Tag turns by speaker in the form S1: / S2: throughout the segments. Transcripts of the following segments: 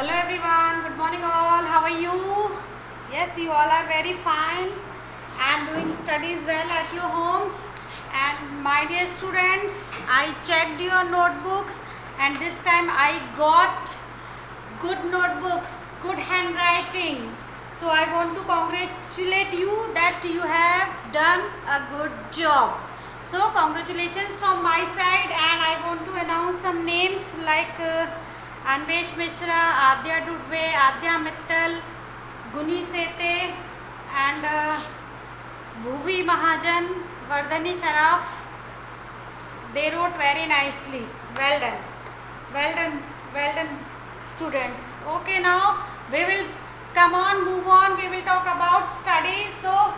S1: Hello everyone, good morning all. How are you? Yes, you all are very fine and doing studies well at your homes. And my dear students, I checked your notebooks and this time I got good notebooks, good handwriting. So I want to congratulate you that you have done a good job. So congratulations from my side, and I want to announce some names like Anvesh Mishra, Adya Dudve, Adya Mittal, Guni Sete, and Bhuvi Mahajan, Vardhani Sharaf. They wrote very nicely. Well done. Well done. Well done, students. Okay, now we will move on. We will talk about studies. So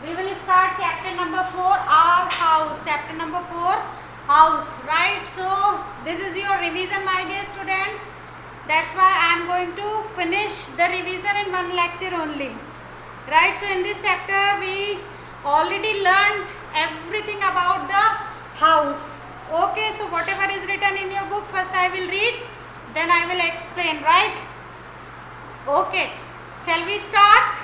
S1: we will start chapter number 4, our house. Chapter number 4, house, right? So this is your revision, my dear students. That's why I am going to finish the revision in one lecture only, right? So in this chapter we already learned everything about the house. Okay, so whatever is written in your book, first I will read, then I will explain, right? Okay, shall we start?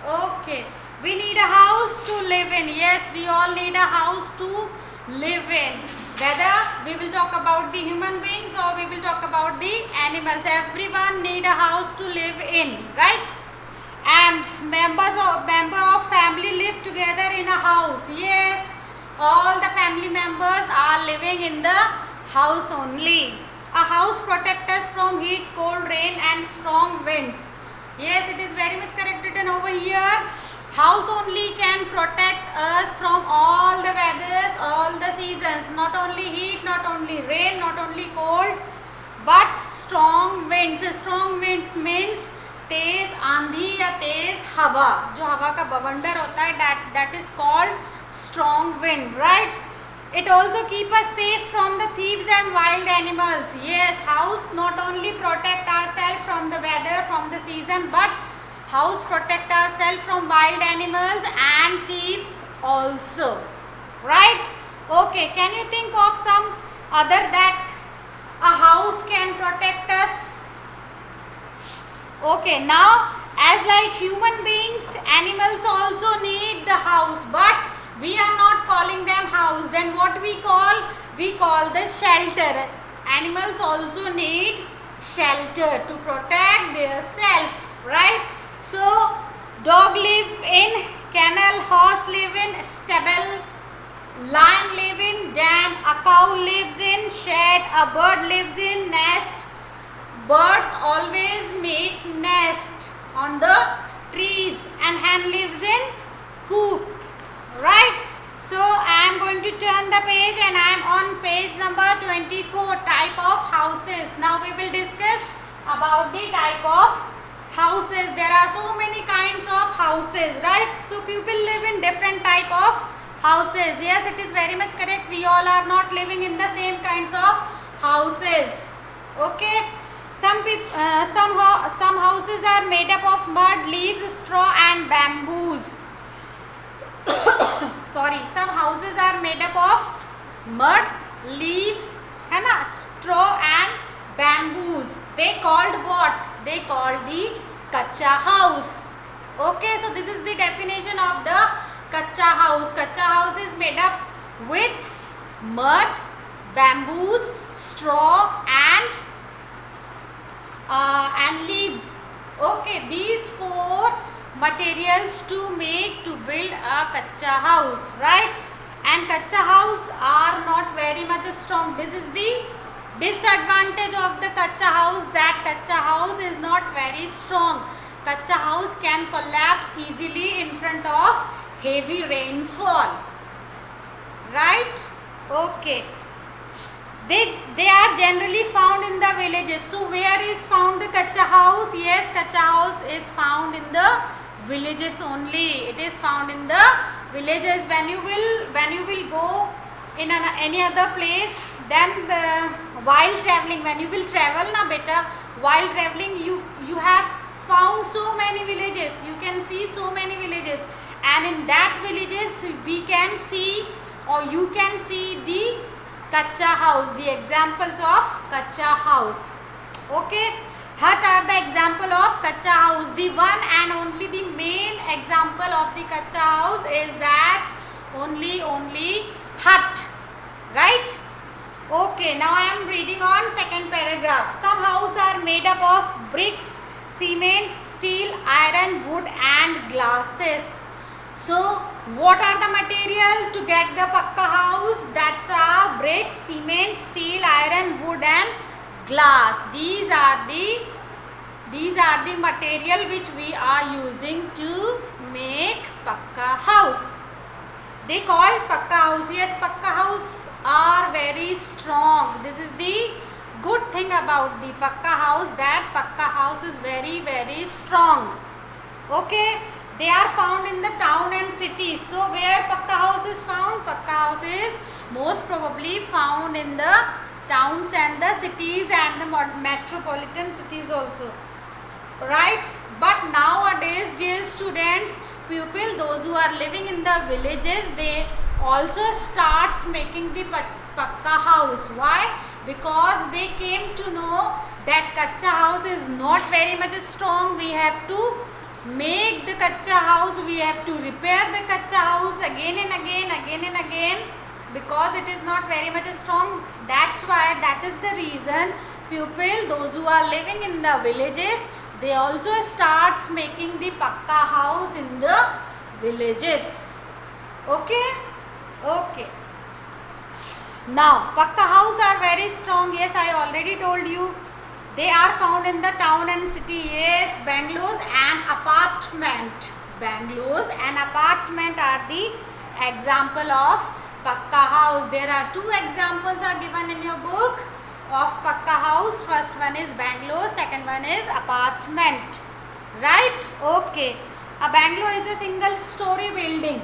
S1: Okay, we need a house to live in. Yes, we all need a house to live in. Whether we will talk about the human beings or we will talk about the animals, everyone need a house to live in, right? And member of family live together in a house. Yes, all the family members are living in the house only. A house protects us from heat, cold, rain and strong winds. Yes, it is very much correct written over here. House only can protect us from all the weathers, all the seasons. Not only heat, not only rain, not only cold, but strong winds. Strong winds means तेज आंधी या तेज हवा, जो हवा का बवंडर होता है, that is called strong wind, right? It also keep us safe from the thieves and wild animals. Yes, house not only protect ourselves from the weather, from the season, but house protect ourselves from wild animals and thieves also, right? Okay, can you think of some other that a house can protect us? Okay, now as like human beings, animals also need the house, but we are not calling them house. Then what we call? We call the shelter. Animals also need shelter to protect their self, right? So dog live in kennel, horse live in stable, lion live in den, a cow lives in shed, a bird lives in nest. Birds always make nest on the trees and hen lives in coop, right? So I am going to turn the page and I am on page number 24, type of houses. Now we will discuss about the type of houses. There are so many kinds of houses, right? So people live in different type of houses. Yes, it is very much correct. We all are not living in the same kinds of houses. Okay. Some houses are made up of mud, leaves, straw and bamboos. Sorry, some houses are made up of mud, leaves, है ना, straw and bamboos. They called what? They called the kacha house. Okay, so this is the definition of the kacha house. Kacha house is made up with mud, bamboos, straw and leaves. Okay, these four materials to build a kacha house, right? And kacha house are not very much strong. This is the disadvantage of the kacha house, that kacha house is not very strong. Kacha house can collapse easily in front of heavy rainfall, right? Okay. They are generally found in the villages. So where is found the kacha house? Yes, kacha house is found in the villages only. It is found in the villages. When you will go in any other place, then while traveling, when you will travel na beta, while traveling you have found so many villages. You can see so many villages, and in that villages we can see, or you can see the kacha house, the examples of kacha house. Okay, Hut are the example of kacha house. The one and only the main example of the kacha house is that only hut, right? Okay, now I am reading on second paragraph. Some houses are made up of bricks, cement, steel, iron, wood and glasses. So what are the material to get the pakka house? That's bricks, cement, steel, iron, wood and glass. These are the material which we are using to make pakka house. They called pakka house. Yes, pakka house are very strong. This is the good thing about the pakka house, that pakka house is very strong. Okay, they are found in the town and cities. So where pakka house is found? Pakka house is most probably found in the towns and the cities and the metropolitan cities also, right? But nowadays, dear students, people, those who are living in the villages, they also starts making the pakka house. Why? Because they came to know that kacha house is not very much strong. We have to make the kacha house, we have to repair the kacha house again and again, because it is not very much strong. That's why, that is the reason people, those who are living in the villages, they also starts making the pakka house in the villages. Okay. Now pakka house are very strong. Yes, I already told you. They are found in the town and city. Yes, bungalows and apartment. Bungalows and apartment are the example of pakka house. There are two examples are given in your book of pakka house. First one is bungalow, second one is apartment, right? Okay, a bungalow is a single story building.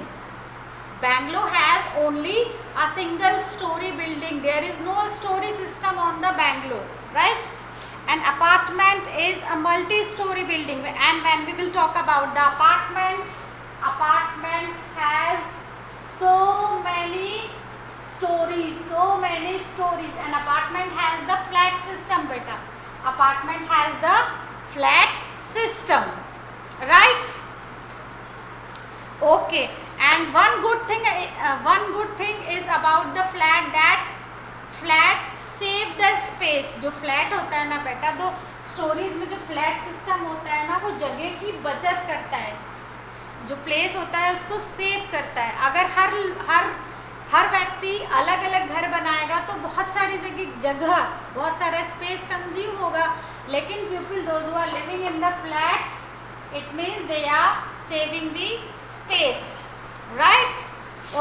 S1: Bungalow has only a single story building. There is no story system on the bungalow, right? An apartment is a multi-story building, and when we will talk about the apartment has so many stories. An apartment has the flat system, beta. Apartment has the flat system, right? Okay, and one good thing is about the flat, that flat save the space. जो flat होता है ना बेटा, तो stories में जो flat system होता है ना, वो जगह की बचत करता है. जो प्लेस होता है उसको सेव करता है. अगर हर व्यक्ति अलग अलग घर बनाएगा तो बहुत सारी जगह बहुत सारा स्पेस कंज्यूम होगा. लेकिन people those who are living in the flats, it means they are saving the space, right?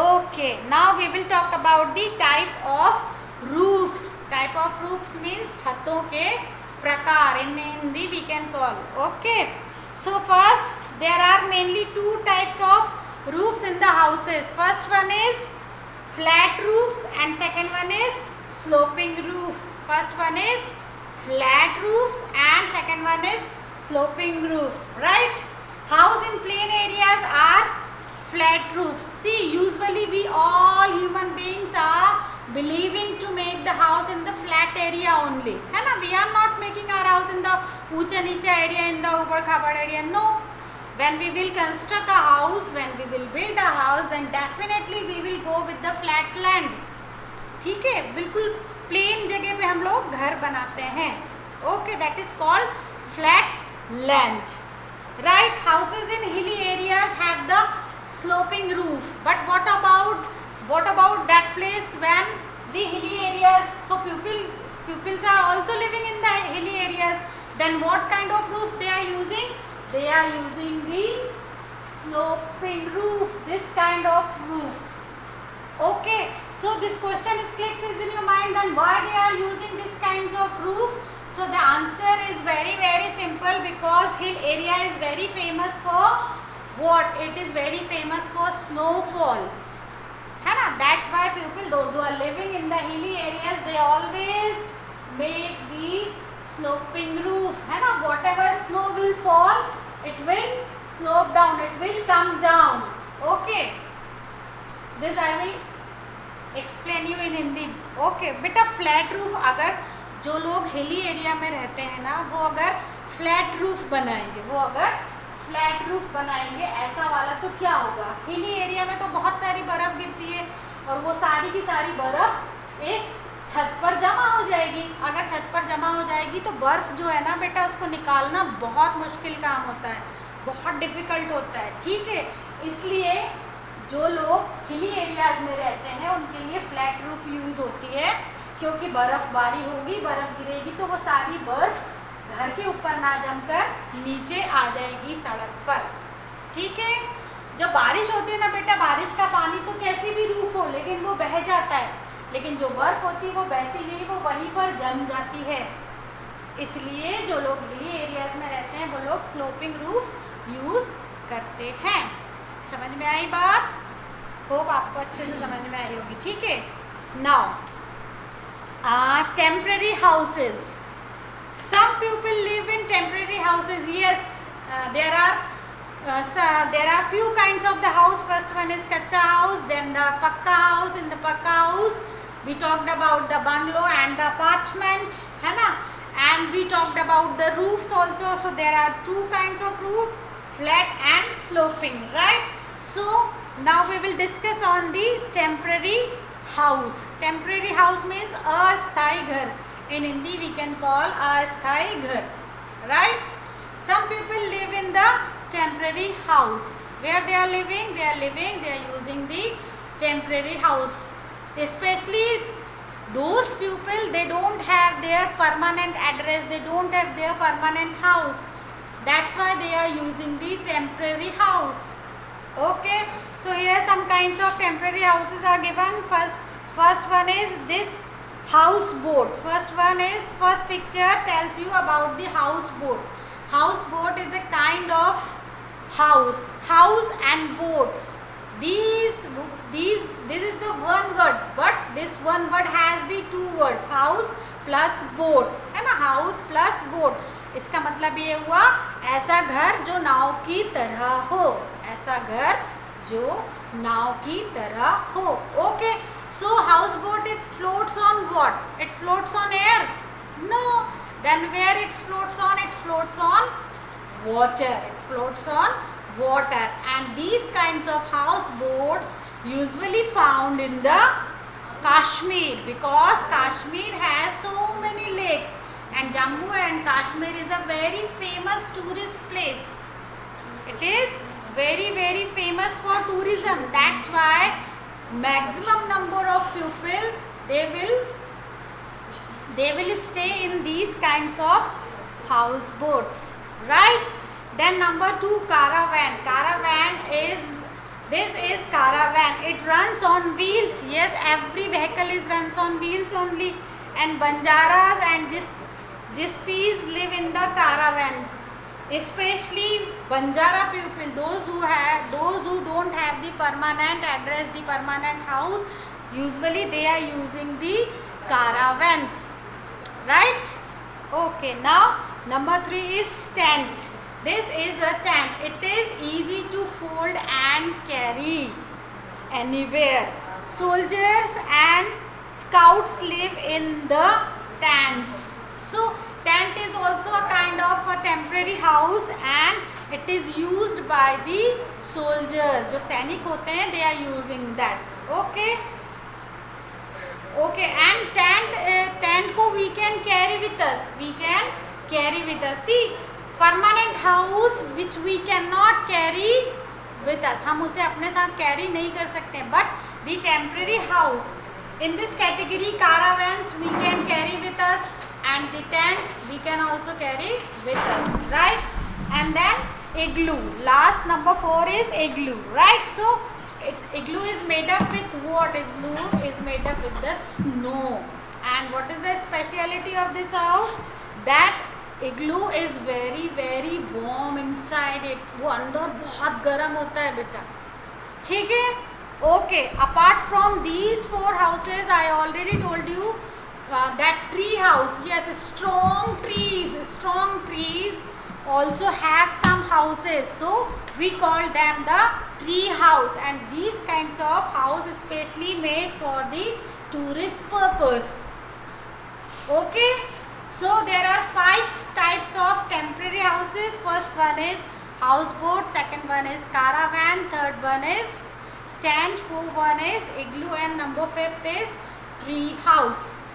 S1: Okay, now we will talk about the type of roofs. Type of roofs means छतों के प्रकार. In Hindi we can call. Okay, so first there are mainly two types of roofs in the houses. First one is flat roofs and second one is sloping roof. First one is flat roofs and second one is sloping roof, right? House in plain areas are flat roofs. See, usually we all human beings are believing to make the house in the flat area only, है ना? We are not making our house in the ऊंचा नीचा area, in the ऊबड़ खाबड़ area. No, when we will construct a house, when we will build a house, then definitely we will go with the flat land. ठीक है, बिल्कुल plane जगह पे हम लोग घर बनाते हैं. Okay, that is called flat land, right? Houses in hilly areas have the sloping roof. But what about that place when the hilly areas, so pupils are also living in the hilly areas, then what kind of roof they are using? They are using the sloping roof, this kind of roof. Okay, so this question clicks in your mind, then why they are using this kinds of roof? So the answer is very simple, because hill area is very famous for what? It is very famous for snowfall, है ना? That's why people, those who are living in the hilly areas, they always make the sloping roof, है ना? Whatever snow will fall, it will slope down, it will come down. Okay, this I will explain you in Hindi. Okay, बेटा flat roof, अगर जो लोग hilly area में रहते हैं ना, वो अगर फ्लैट रूफ बनाएंगे, वो अगर फ्लैट रूफ बनाएंगे ऐसा वाला, तो क्या होगा, हिली एरिया में तो बहुत सारी बर्फ़ गिरती है और वो सारी की सारी बर्फ़ इस छत पर जमा हो जाएगी। अगर छत पर जमा हो जाएगी तो बर्फ़ जो है ना बेटा, उसको निकालना बहुत मुश्किल काम होता है, बहुत डिफ़िकल्ट होता है, ठीक है। इसलिए जो लोग हिली एरियाज़ में रहते हैं उनके लिए फ्लैट रूफ यूज़ होती है, क्योंकि बर्फ़बारी होगी, बर्फ़ गिरेगी तो वो सारी बर्फ़ घर के ऊपर ना जमकर नीचे आ जाएगी सड़क पर, ठीक है। जब बारिश होती है ना बेटा, बारिश का पानी तो कैसी भी रूफ हो लेकिन वो बह जाता है, लेकिन जो बर्फ़ होती है वो बहती नहीं, वो वहीं पर जम जाती है। इसलिए जो लोग हिली एरियाज़ में रहते हैं वो लोग स्लोपिंग रूफ यूज़ करते हैं। समझ में आई बात? होप आपको अच्छे से समझ में आई होगी, ठीक है। Now temporary houses, some people live in temporary houses. Yes, there are few kinds of the house. First one is kacha house, then the pakka house. In the pakka house we talked about the bungalow and the apartment, है ना, and we talked about the roofs also. So there are two kinds of roof, flat and sloping, right? So now we will discuss on the temporary house. Temporary house means अस्थायी घर. In Hindi we can call अस्थायी घर, right? Some people live in the temporary house. Where they are living? They are using the temporary house. Especially those people, they don't have their permanent address, they don't have their permanent house. That's why they are using the temporary house. Okay, so here some kinds of temporary houses are given. First one is this houseboat. First picture tells you about the houseboat. Houseboat is a kind of house and boat. This is the one word, but this one word has the two words, house plus boat, है ना, house plus boat. इसका मतलब ये हुआ ऐसा घर जो नाव की तरह हो, ऐसा घर जो नाव की तरह हो. Okay, so houseboat is floats on what? It floats on air? No. Then where it floats on? It floats on water. It floats on water. And these kinds of houseboats usually found in the Kashmir, because Kashmir has so many lakes and Jammu and Kashmir is a very famous tourist place. It is very famous for tourism. That's why maximum number of people they will stay in these kinds of houseboats, right? Then number 2, caravan. This is caravan. It runs on wheels. Yes, every vehicle runs on wheels only. And Banjaras and Jispis live in the caravan. Especially Banjara people, those who don't have the permanent address, the permanent house, usually they are using the caravans, right? Okay, now number 3 is tent. This is a tent. It is easy to fold and carry anywhere. Soldiers and scouts live in the tents. So tent is also a kind of a temporary house and it is used by the soldiers. जो सैनिक होते हैं, they are using that. Okay. Okay, and tent को we can carry with us. See, permanent house which we cannot carry with us. हम उसे अपने साथ carry नहीं कर सकते. But the temporary house, in this category, caravans we can carry with us. And the tent we can also carry with us, right? And then igloo. Last number 4 is igloo, right? So igloo is made up with what? Igloo is made up with the snow. And what is the speciality of this house? That igloo is very warm inside it. वो अंदर बहुत गर्म होता है बेटा, ठीक है? Okay, apart from these 4 houses, I already told you that tree house. Yes, strong trees also have some houses, so we call them the tree house. And these kinds of house especially made for the tourist purpose. Okay, so there are 5 types of temporary one is houseboat, second one is caravan, third one is tent, fourth one is igloo, and number fifth is tree house.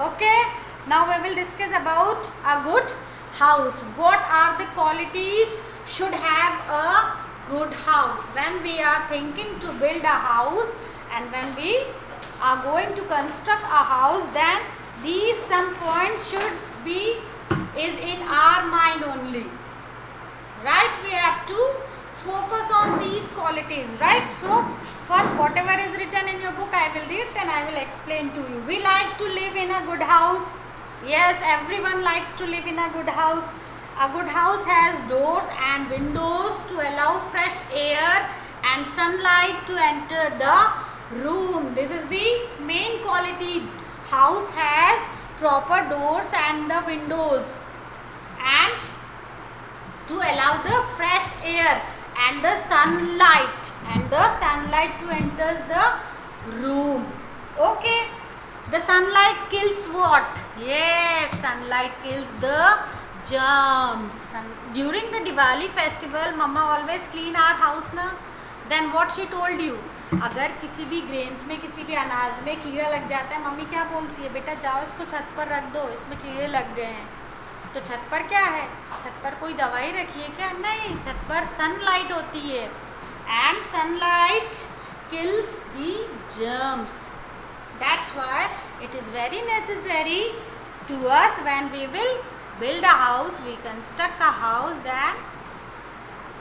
S1: Okay, now we will discuss about a good house. What are the qualities should have a good house? When we are thinking to build a house and when we are going to construct a house, then these some points should be is in our mind only, right? We have to focus on these qualities, right? So first, whatever is written in your book I will read, then I will explain to you. We like to live in a good house. Yes, everyone likes to live in a good house. A good house has doors and windows to allow fresh air and sunlight to enter the room. This is the main quality. House has proper doors and the windows and to allow the fresh air and the sunlight to enters the room. Okay, the sunlight kills what? Yes, sunlight kills the germs. During the Diwali festival, mama always clean our house na. Then what she told you? अगर किसी भी grains में किसी भी अनाज में कीड़ा लग जाता है, मम्मी क्या बोलती है? बेटा जाओ इसको छत पर रख दो, इसमें कीड़े लग गए हैं. तो छत पर क्या है? छत पर कोई दवाई रखी है क्या? नहीं, छत पर सनलाइट होती है and sunlight kills the germs. That's why it is very necessary to us when we will build a house, we construct a house, then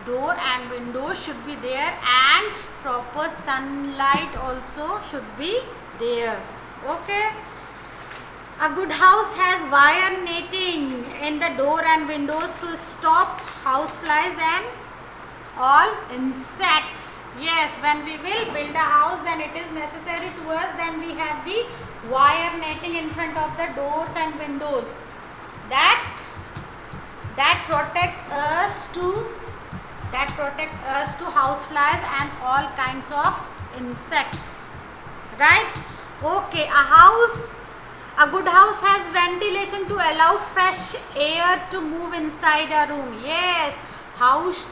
S1: door and windows should be there and proper sunlight also should be there. Okay. A good house has wire netting in the door and windows to stop houseflies and all insects. Yes, when we will build a house, then it is necessary to us, then we have the wire netting in front of the doors and windows that protect us to houseflies and all kinds of insects, right? Okay, a good house has ventilation to allow fresh air to move inside a room. Yes, house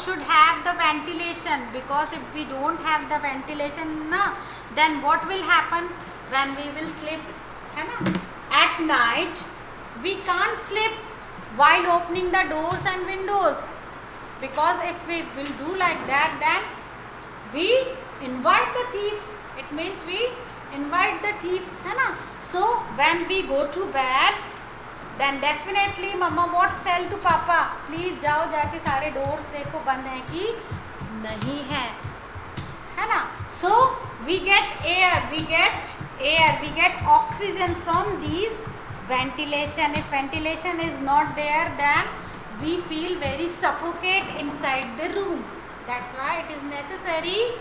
S1: should have the ventilation, because if we don't have the ventilation, then what will happen when we will sleep? At night, we can't sleep while opening the doors and windows, because if we will do like that, then we invite the thieves. It means we invite the thieves, So when we go to bed, then definitely mama what tell to papa, please जाओ जाके सारे doors देखो बंद है कि नहीं है, है ना? So we get oxygen from these ventilation. If ventilation is not there, then we feel very suffocate inside the room. That's why it is necessary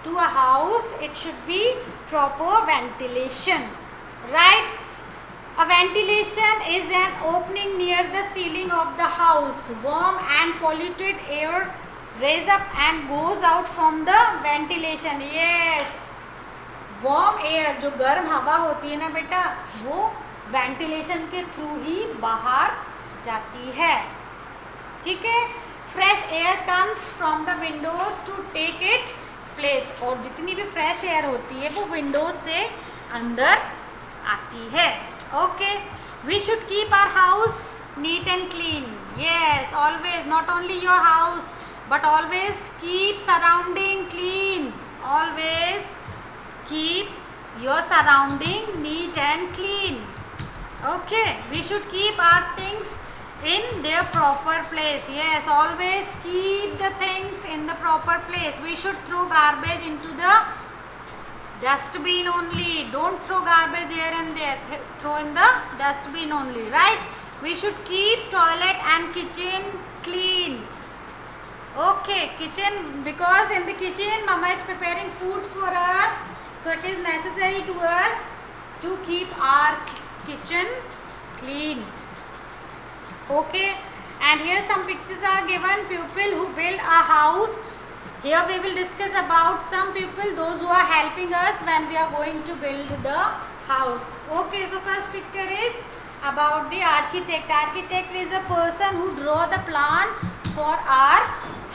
S1: to a house, it should be proper ventilation, right? A ventilation is an opening near the ceiling of the house. Warm and polluted air raise up and goes out from the ventilation. Yes, warm air, जो गर्म हवा होती है ना बेटा, वो ventilation के through ही बाहर जाती है, ठीक है? Fresh air comes from the windows to take it place. और जितनी भी fresh air होती है वो windows से अंदर आती है. Okay, we should keep our house neat and clean. Yes, always, not only your house, but always keep surrounding clean. Always keep your surrounding neat and clean. Okay, we should keep our things in their proper place. Yes, always keep the things in the proper place. We should throw garbage into the dustbin only. Don't throw garbage here and there. Throw in the dustbin only, right? We should keep toilet and kitchen clean. Okay, kitchen, because in the kitchen mama is preparing food for us, so it is necessary to us to keep our kitchen clean. Okay, and here some pictures are given. People who build a house. Here we will discuss about some people, those who are helping us when we are going to build the house. Okay, so first picture is about the architect. Architect is a person who draw the plan for our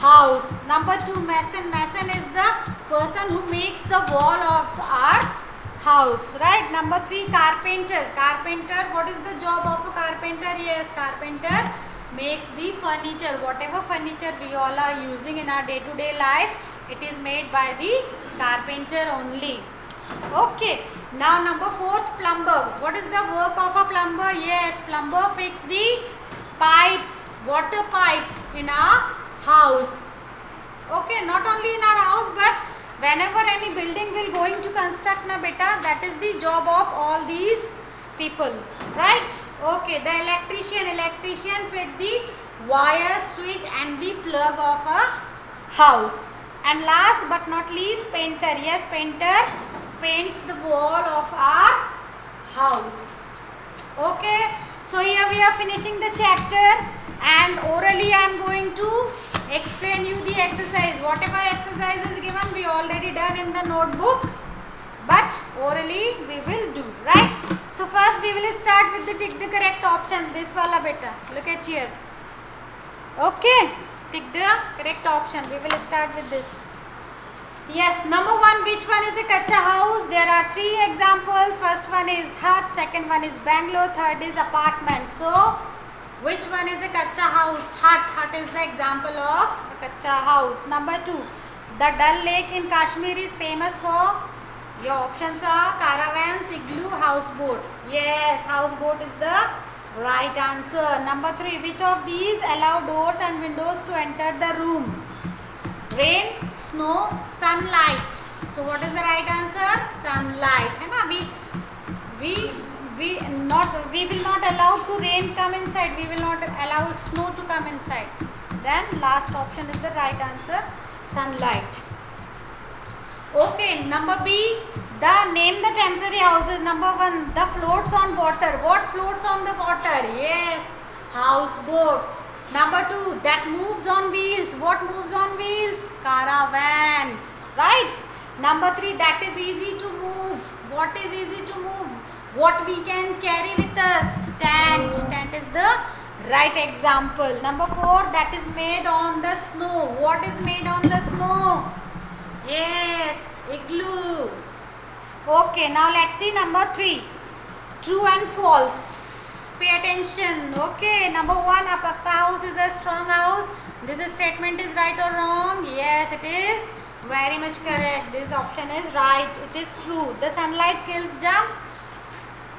S1: house. Number 2, mason. Mason is the person who makes the wall of our house, right? Number 3, carpenter. Carpenter, what is the job of a carpenter? Yes, carpenter makes the furniture. Whatever furniture we all are using in our day-to-day life, it is made by the carpenter only. Okay, now number 4th, plumber. What is the work of a plumber? Yes, plumber fix the pipes, water pipes in our house. Okay, not only in our house, but whenever any building will going to construct na beta, that is the job of all these people, right? Okay, the electrician fit the wire, switch and the plug of a house. And last but not least, painter. Yes, painter paints the wall of our house. Okay, so here we are finishing the chapter, and orally I am going to explain you the exercise. Whatever exercise is given, we already done in the notebook, but orally we will do, right? So first we will start with the tick the correct option. This wala beta, look at here. Okay, tick the correct option. We will start with this. Yes, number 1, which one is a kacha house? There are 3 examples. First one is hut, second one is bungalow, third is apartment. So which one is a kacha house? Hut. Hut is the example of a kacha house. Number 2, the Dal Lake in Kashmir is famous for, your options are caravans, igloo, houseboat. Yes, houseboat is the right answer. Number 3, which of these allow doors and windows to enter the room? Rain, snow, sunlight. So what is the right answer? Sunlight. है ना? We will not allow to rain come inside. We will not allow snow to come inside. Then last option is the right answer, sunlight. Okay, number B, name the temporary houses. Number 1, the floats on water. What floats on the water? Yes, houseboat. Number 2, that moves on wheels. What moves on wheels? Caravans, right? Number 3, that is easy to move. What is easy to move? What we can carry with us? Tent. Tent is the right example. Number 4, that is made on the snow. What is made on the snow? Yes, igloo. Okay, now let's see number 3. True and false. Pay attention. Okay, number 1, a pakka house is a strong house. This statement is right or wrong? Yes, it is very much correct. This option is right. It is true. The sunlight kills germs.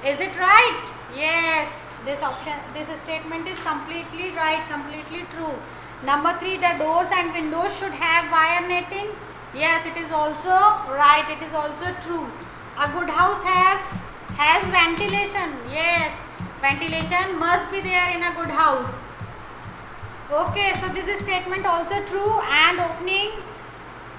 S1: Is it right? Yes, this statement is completely right, completely true. Number 3, the doors and windows should have wire netting. Yes, it is also right. It is also true. A good house has ventilation. Yes, ventilation must be there in a good house. Okay, so this statement also true, and opening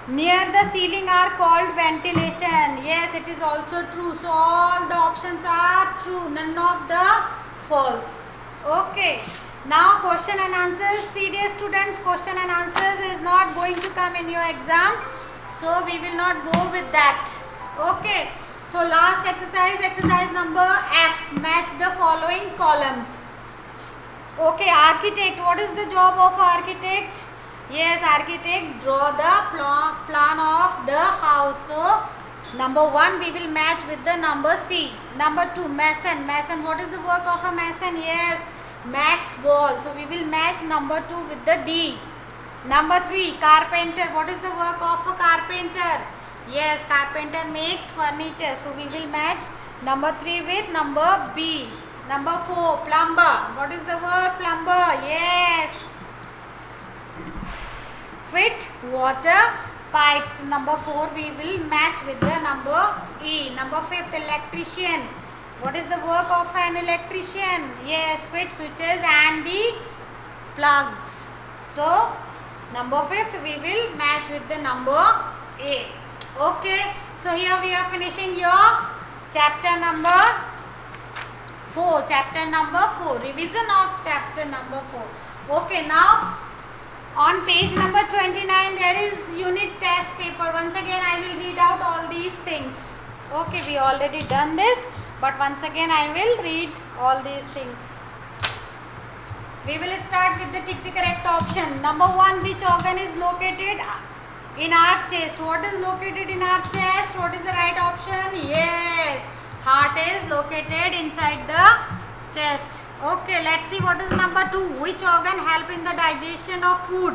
S1: near the ceiling are called ventilation. Yes, it is also true. So all the options are true, none of the false. Okay, now question and answers. See dear students, question and answers is not going to come in your exam, so we will not go with that. Okay, so last exercise number F, match the following columns. Okay, architect, what is the job of architect? Yes, architect draw the plan of the house. So number 1 we will match with the number C. Number 2, mason. Mason, what is the work of a mason? Yes, makes wall. So we will match number 2 with the D. Number 3, carpenter. What is the work of a carpenter? Yes, carpenter makes furniture. So we will match number 3 with number B. Number 4, plumber. What is the word? Plumber. Yes, fit water pipes. Number 4 we will match with the number E. Number 5, electrician. What is the work of an electrician? Yes, fit switches and the plugs. So number 5th we will match with the number A. Okay, so here we are finishing your chapter number 4. Chapter number 4, revision of chapter number 4. Okay, now on page number 29 there is unit test paper. Once again I will read out all these things. Okay, we already done this, but once again I will read all these things. We will start with the tick the correct option. Number 1, which organ is located in our chest? What is located in our chest? What is the right option? Yes, heart is located inside the chest. Okay, let's see what is number 2. Which organ help in the digestion of food?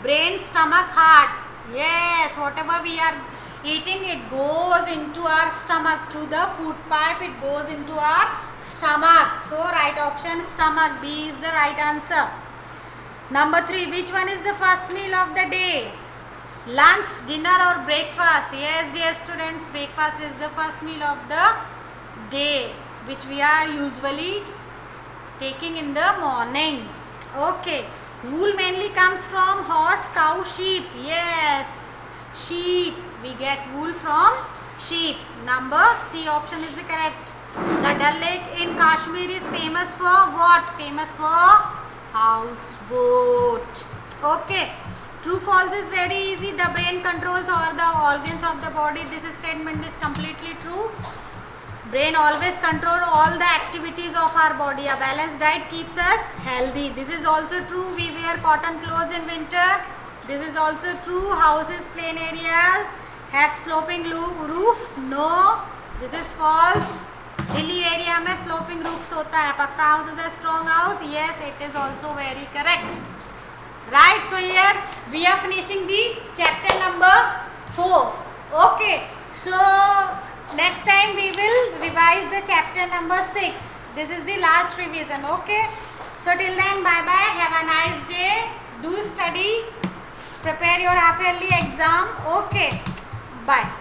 S1: Brain, stomach, heart. Yes, whatever we are eating, it goes into our stomach through the food pipe. It goes into our stomach. So right option, stomach. B is the right answer. Number 3, which one is the first meal of the day? Lunch, dinner or breakfast? Yes, dear students, breakfast is the first meal of the day, which we are usually taking in the morning. Okay. Wool mainly comes from horse, cow, sheep. Yes, sheep. We get wool from sheep. Number C option is the correct. The Dal Lake in Kashmir is famous for what? Famous for houseboat. Okay. True false is very easy. The brain controls all the organs of the body. This statement is completely true. Brain always control all the activities of our body. A balanced diet keeps us healthy. This is also true. We wear cotton clothes in winter. This is also true. Houses, plain areas have sloping roof. No, this is false. Hilly area में sloping roofs होता है. Pakka house is a strong house. Yes, it is also very correct. Right. So here we are finishing the chapter number 4. Okay. So next time we will revise the chapter number 6. This is the last revision. Okay. So till then, bye bye. Have a nice day. Do study. Prepare your half yearly exam. Okay. Bye.